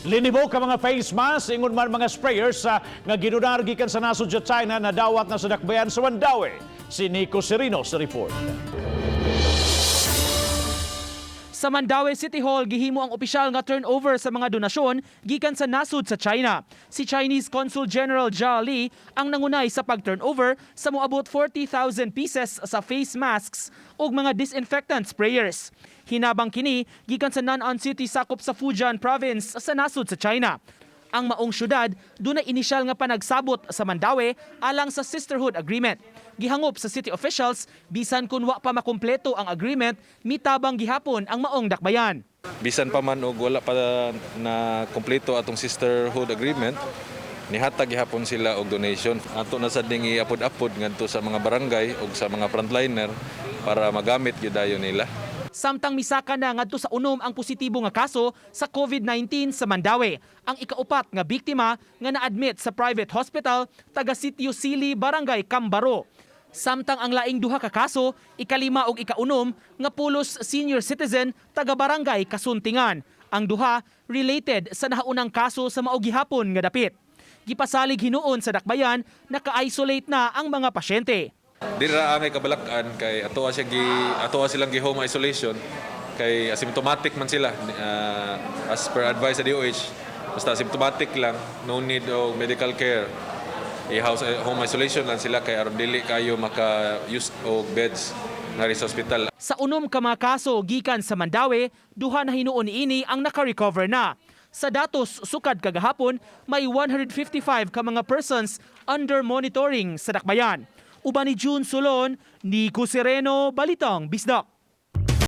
Linibo ka mga face mask, ingon man mga sprayers nga ginunar gikan sa nasod sa China na dawat na sa dakbayan sa Mandaue. Si Nico Serino sa report. Sa Mandaue City Hall, gihimo ang opisyal nga turnover sa mga donasyon gikan sa nasud sa China. Si Chinese Consul General Jia Li ang nangunay sa pag-turnover sa moabot 40,000 pieces sa face masks ug mga disinfectant sprayers. Hinabang kini gikan sa Nan'an City sakop sa Fujian Province sa nasud sa China. Ang maong syudad dunay inisyal nga panagsabot sa Mandaue alang sa Sisterhood Agreement. Gihangop sa city officials bisan kun wa pa makumpleto ang agreement, mitabang gihapon ang maong dakbayan. Bisan pa man og wala pa na kompleto atong Sisterhood Agreement, nihatag gihapon sila og donation. Ato na sad ding iapod-apod ngadto sa mga barangay ug sa mga frontliner para magamit gyud dayon nila. Samtang misaka na ngadto sa unom ang positibo nga kaso sa COVID-19 sa Mandaue. Ang ikaupat nga biktima nga na-admit sa private hospital taga Sitio Sili, Barangay Cambaro. Samtang ang laing duha ka kaso, ikalima ug ikaunom nga pulos senior citizen taga Barangay Kasuntingan. Ang duha related sa nahaunang kaso sa mao gihapon nga dapit. Gipasalig hinuon sa dakbayan, naka-isolate na ang mga pasyente. Di ra angay kabalakan kay ato silang gi home isolation kay asymptomatic man sila as per advice sa DOH. Basta symptomatic lang, no need of medical care. Home isolation lang sila kay aron dili kayo maka-use og beds nga sa hospital. Sa unom ka mga kaso gikan sa Mandaue, duha na hinuon niini ang naka-recover na. Sa datos sukad kagahapon, may 155 ka mga persons under monitoring sa dakbayan. Uban ni June Solon, Nico Sereno, Balitang Bisdak.